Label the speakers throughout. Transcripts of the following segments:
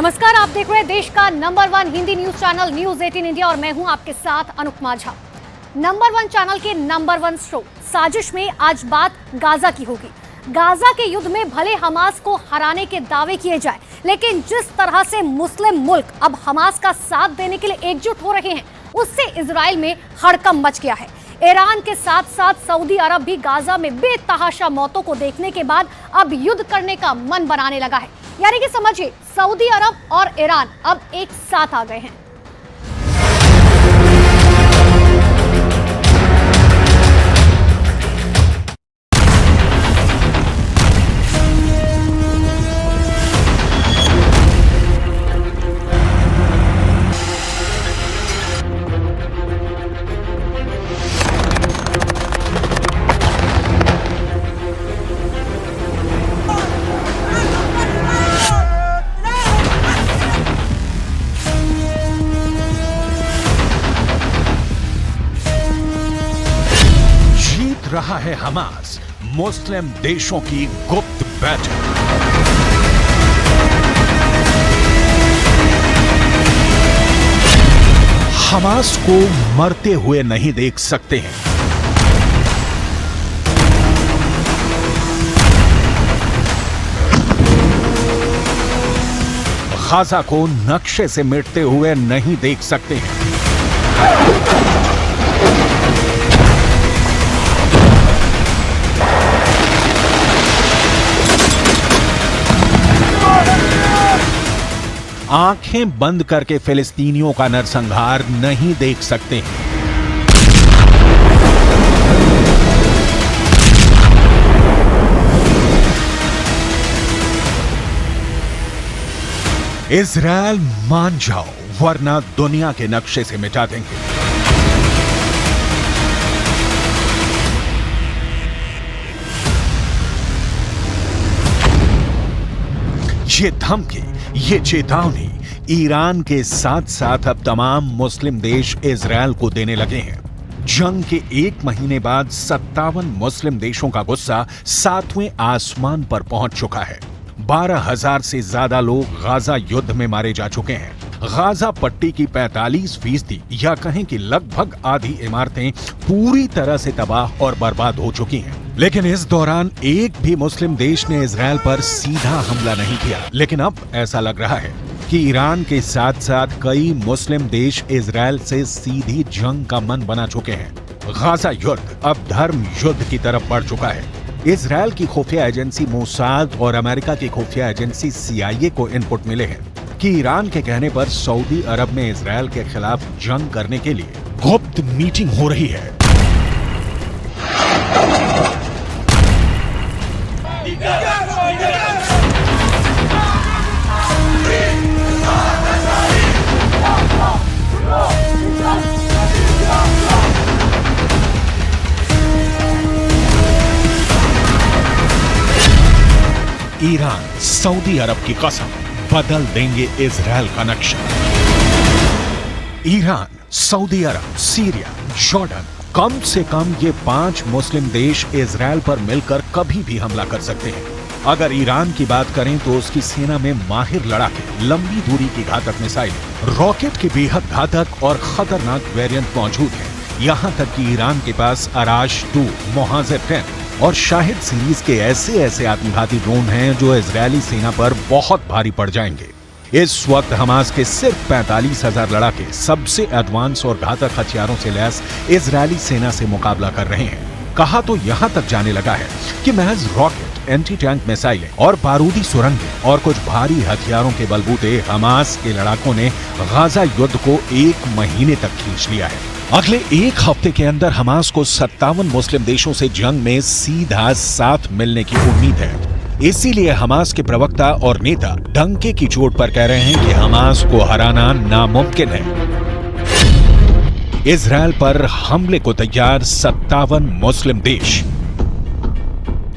Speaker 1: नमस्कार, आप देख रहे हैं देश का number 1 Hindi news channel news 18 India और मैं हूं आपके साथ अनुपमा झा। नंबर 1 चैनल के नंबर 1 शो साजिश में आज बात गाजा की होगी। गाजा के युद्ध में भले हमास को हराने के दावे किए जाए, लेकिन जिस तरह से मुस्लिम मुल्क अब हमास का साथ देने के लिए एकजुट हो रहे हैं, उससे इजराइल में हड़कंप मच गया है। ईरान के साथ साथ सऊदी अरब भी गाजा में बेतहाशा मौतों को देखने के बाद अब युद्ध करने का मन बनाने लगा है। यानी कि समझिए, सऊदी अरब और ईरान अब एक साथ आ गए हैं।
Speaker 2: रहा है हमास मुस्लिम देशों की गुप्त बैठक। हमास को मरते हुए नहीं देख सकते हैं। गाजा को नक्शे से मिटते हुए नहीं देख सकते हैं। आंखें बंद करके फिलिस्तीनियों का नरसंहार नहीं देख सकते हैं। इजराइल मान जाओ, वरना दुनिया के नक्शे से मिटा देंगे। ये धमकी, ये चेतावनी ईरान के साथ साथ अब तमाम मुस्लिम देश इजराइल को देने लगे हैं। जंग के 1 महीने बाद 57 मुस्लिम देशों का गुस्सा 7वें आसमान पर पहुंच चुका है। 12,000 से ज्यादा लोग गाजा युद्ध में मारे जा चुके हैं। गाजा पट्टी की 45% या कहें कि लगभग आधी इमारतें पूरी तरह से तबाह और बर्बाद हो चुकी हैं। लेकिन इस दौरान एक भी मुस्लिम देश ने इजराइल पर सीधा हमला नहीं किया। लेकिन अब ऐसा लग रहा है कि ईरान के साथ साथ कई मुस्लिम देश इजराइल से सीधी जंग का मन बना चुके हैं। गाजा युद्ध अब धर्म युद्ध की तरफ बढ़ चुका है। इजराइल की खुफिया एजेंसी मोसाद और अमेरिका की खुफिया एजेंसी CIA को इनपुट मिले हैं कि ईरान के कहने पर सऊदी अरब में इजराइल के खिलाफ जंग करने के लिए गुप्त मीटिंग हो रही है। ईरान सऊदी अरब की कसम, बदल देंगे इजराइल का नक्शा। ईरान, सऊदी अरब, सीरिया, जॉर्डन, कम से कम ये 5 मुस्लिम देश इजराइल पर मिलकर कभी भी हमला कर सकते हैं। अगर ईरान की बात करें तो उसकी सेना में माहिर लड़ाके, लंबी दूरी की घातक मिसाइल, रॉकेट के बेहद घातक और खतरनाक वेरिएंट मौजूद हैं। यहाँ तक कि ईरान के पास अराश 2, मोहाजिर 10 और शाहिद सीरीज के ऐसे आत्मघाती ड्रोन हैं जो इजरायली सेना पर बहुत भारी पड़ जाएंगे। इस वक्त हमास के सिर्फ 45,000 लड़ाके सबसे एडवांस और घातक हथियारों से लैस इजरायली सेना से मुकाबला कर रहे हैं। कहा तो यहां तक जाने लगा है कि महज रॉकेट, एंटी टैंक मिसाइलें और बारूदी सुरंगें और कुछ भारी हथियारों के बलबूते हमास के लड़ाकों ने गाजा युद्ध को 1 महीने तक खींच लिया है। अगले 1 हफ्ते के अंदर हमास को 57 मुस्लिम देशों से जंग में सीधा साथ मिलने की उम्मीद है। इसीलिए हमास के प्रवक्ता और नेता डंके की चोट पर कह रहे हैं कि हमास को हराना नामुमकिन है। इजराइल पर हमले को तैयार 57 मुस्लिम देश।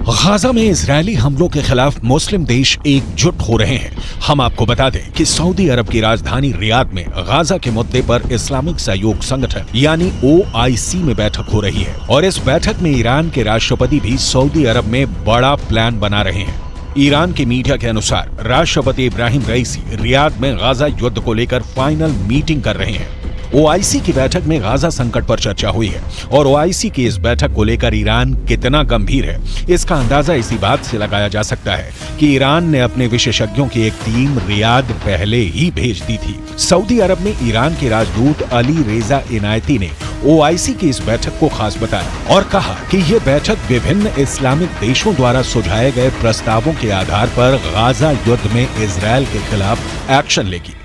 Speaker 2: गाजा में इजरायली हमलों के खिलाफ मुस्लिम देश एकजुट हो रहे हैं। हम आपको बता दें कि सऊदी अरब की राजधानी रियाद में गाजा के मुद्दे पर इस्लामिक सहयोग संगठन यानी OIC में बैठक हो रही है और इस बैठक में ईरान के राष्ट्रपति भी सऊदी अरब में बड़ा प्लान बना रहे हैं। ईरान के मीडिया के अनुसार राष्ट्रपति इब्राहिम रईसी रियाद में गाजा युद्ध को लेकर फाइनल मीटिंग कर रहे हैं। ओआईसी की बैठक में गाजा संकट पर चर्चा हुई है और ओआईसी की इस बैठक को लेकर ईरान कितना गंभीर है, इसका अंदाजा इसी बात से लगाया जा सकता है कि ईरान ने अपने विशेषज्ञों की एक टीम रियाद पहले ही भेज दी थी। सऊदी अरब में ईरान के राजदूत अली रेजा इनायती ने ओआईसी की इस बैठक को खास बताया और कहा कि ये बैठक विभिन्न इस्लामिक देशों द्वारा सुझाए गए प्रस्तावों के आधार पर गाजा युद्ध में इजरायल के खिलाफ एक्शन लेगी।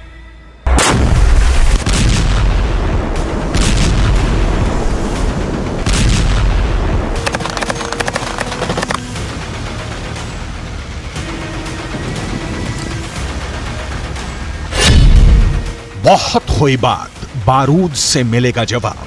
Speaker 2: बहुत हुई बात, बारूद से मिलेगा जवाब।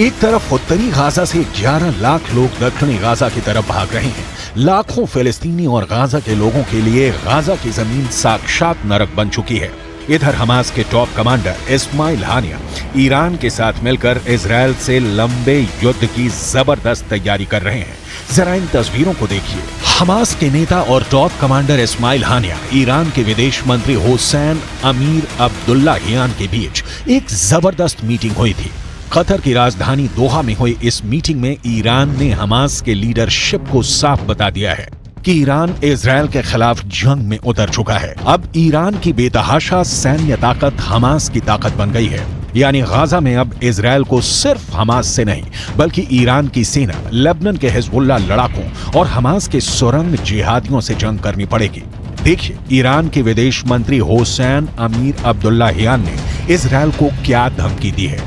Speaker 2: एक तरफ उत्तरी गाजा से 11 लाख लोग दक्षिणी गाजा की तरफ भाग रहे हैं। लाखों फिलिस्तीनी और गाजा के लोगों के लिए गाजा की जमीन साक्षात नरक बन चुकी है। इधर हमास के टॉप कमांडर इस्माइल हानिया ईरान के साथ मिलकर इजरायल से लंबे युद्ध की जबरदस्त तैयारी कर रहे हैं। जरा इन तस्वीरों को देखिए। हमास के नेता और टॉप कमांडर इस्माइल हानिया ईरान के विदेश मंत्री हुसैन अमीर अब्दुल्लाहियान के बीच एक जबरदस्त मीटिंग हुई थी। कतर की राजधानी दोहा में हुई इस मीटिंग में ईरान ने हमास के लीडरशिप को साफ बता दिया है कि ईरान इजरायल के खिलाफ जंग में उतर चुका है। अब ईरान की बेतहाशा सैन्य ताकत हमास की ताकत बन गई है। यानी गाजा में अब इजरायल को सिर्फ हमास से नहीं बल्कि ईरान की सेना, लेबनान के हिजबुल्ला लड़ाकों और हमास के सुरंग जिहादियों से जंग करनी पड़ेगी। देखिए ईरान के विदेश मंत्री हुसैन अमीर अब्दुल्लाहियान ने इजरायल को क्या धमकी दी है।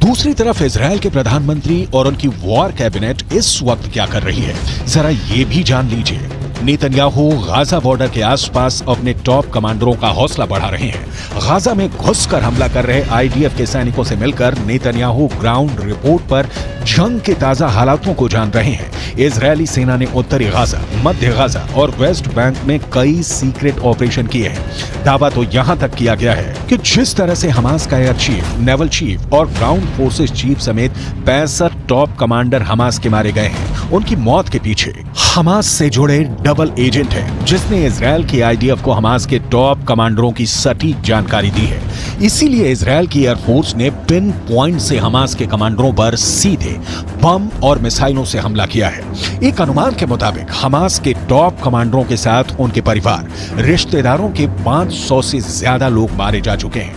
Speaker 2: दूसरी तरफ इजरायल के प्रधानमंत्री और उनकी वॉर कैबिनेट इस वक्त क्या कर रही है, जरा ये भी जान लीजिए। नेतन्याहू गाजा बॉर्डर के आसपास अपने टॉप कमांडरों का हौसला बढ़ा रहे हैं। गाजा में घुसकर हमला कर रहे आईडीएफ के सैनिकों से मिलकर नेतन्याहू ग्राउंड रिपोर्ट पर जंग के ताजा हालातों को जान रहे हैं। इजरायली सेना ने उत्तरी गाजा, मध्य गाजा और वेस्ट बैंक में कई सीक्रेट ऑपरेशन किए हैं। दावा तो यहां तक किया गया है कि जिस तरह से हमास का एयर चीफ, नेवल चीफ और ग्राउंड फोर्सेस चीफ समेत 65 टॉप कमांडर हमास के मारे गए हैं, उनकी मौत के पीछे हमास से जुड़े डबल एजेंट है जिसने इजरायल की आईडीएफ को हमास के टॉप कमांडरों की सटीक जानकारी दी है। इसीलिए इजरायल की एयरफोर्स ने पिन पॉइंट से हमास के कमांडरों पर सीधे बम और मिसाइलों से हमला किया है। एक अनुमान के मुताबिक हमास के टॉप कमांडरों के साथ उनके परिवार, रिश्तेदारों के 500 से ज्यादा लोग मारे जा चुके हैं।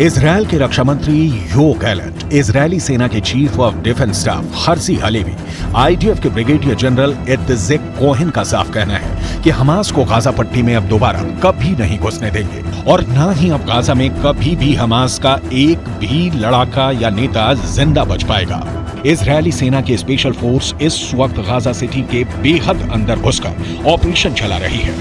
Speaker 2: इजरायल के रक्षा मंत्री यो गैलेंट, इजरायली सेना के chief of defence staff Herzi Halevi, IDF के ब्रिगेडियर जनरल इत्तेज़ेक कोहेन का साफ कहना है कि हमास को गाजा पट्टी में अब दोबारा कभी नहीं घुसने देंगे और न ही अब गाजा में कभी भी हमास का एक भी लड़ाका या नेता जिंदा बच पाएगा। इजरायली सेना की स्पेशल फोर्स इस वक्त गाजा सिटी के बेहद अंदर घुसकर ऑपरेशन चला रही है।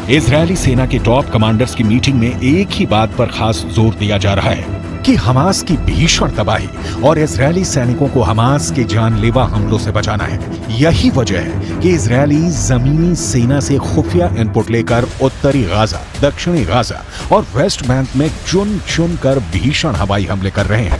Speaker 2: इजरायली सेना के टॉप कमांडर्स की मीटिंग में एक ही बात पर खास जोर दिया जा रहा है कि हमास की भीषण तबाही और इजरायली सैनिकों को हमास के जानलेवा हमलों से बचाना है। यही वजह है कि इजरायली जमीनी सेना से खुफिया इनपुट लेकर उत्तरी गाजा, दक्षिणी गाजा और वेस्ट बैंक में चुन चुन कर भीषण हवाई हमले कर रहे हैं।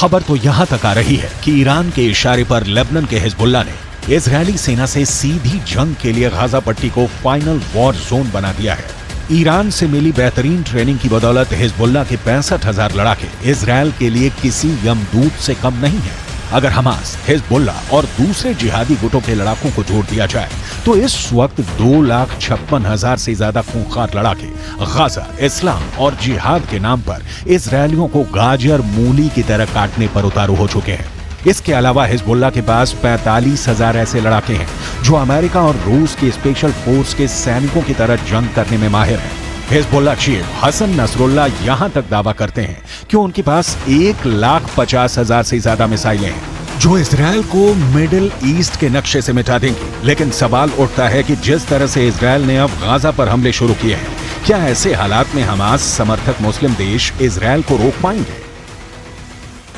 Speaker 2: खबर तो यहां तक आ रही है कि ईरान के इशारे पर लेबनान के हिजबुल्लाह ने इजरायली सेना से सीधी जंग के लिए गाजा पट्टी को फाइनल वॉर जोन बना दिया है। ईरान से मिली बेहतरीन ट्रेनिंग की बदौलत हिजबुल्लाह के 65,000 लड़ाके इजरायल के लिए किसी यमदूत से कम नहीं है। अगर हमास, हिजबुल्लाह और दूसरे जिहादी गुटों के लड़ाकों को जोड़ दिया जाए तो इस वक्त 2,56,000 से ज्यादा खूंखार लड़ाके गाजा, इस्लाम और जिहाद के नाम पर इजरायलियों को गाजर मूली की तरह काटने पर उतारू हो चुके हैं। इसके अलावा हिजबुल्लाह के पास 45,000 ऐसे लड़ाके हैं जो अमेरिका और रूस की स्पेशल फोर्स के सैनिकों की तरह जंग करने में माहिर हैं। हिजबुल्लाह चीफ हसन नसरुल्लाह यहां तक दावा करते हैं कि उनके पास 1,50,000 से ज्यादा मिसाइलें हैं जो इजरायल को मिडिल ईस्ट के नक्शे से मिटा देंगी। लेकिन सवाल उठता है कि जिस तरह से इजरायल ने अब गाजा पर हमले शुरू किए हैं, क्या ऐसे हालात में हमास समर्थक मुस्लिम देश इजरायल को रोक पाएंगे?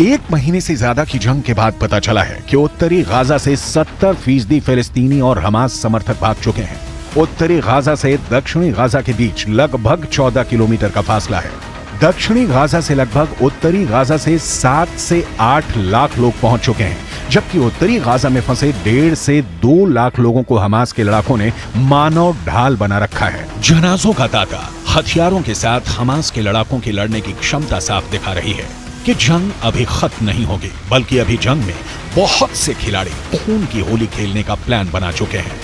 Speaker 2: 1 महीने से ज्यादा की जंग के बाद पता चला है कि उत्तरी गाजा से 70% फिलिस्तीनी और हमास समर्थक भाग चुके हैं। उत्तरी गाजा से दक्षिणी गाजा के बीच लगभग 14 किलोमीटर का फासला है। दक्षिणी गाजा से लगभग उत्तरी गाजा से 7 से 8 लाख लोग पहुंच चुके हैं, जबकि उत्तरी गाजा में फंसे 1.5 से 2 लाख लोगों को हमास के लड़ाकों ने मानव ढाल बना रखा है। जनाजों का तांता हथियारों के साथ हमास के लड़ाकों की लड़ने की क्षमता साफ दिखा रही है कि जंग अभी खत्म नहीं होगी, बल्कि अभी जंग में बहुत से खिलाड़ी खून की होली खेलने का प्लान बना चुके हैं।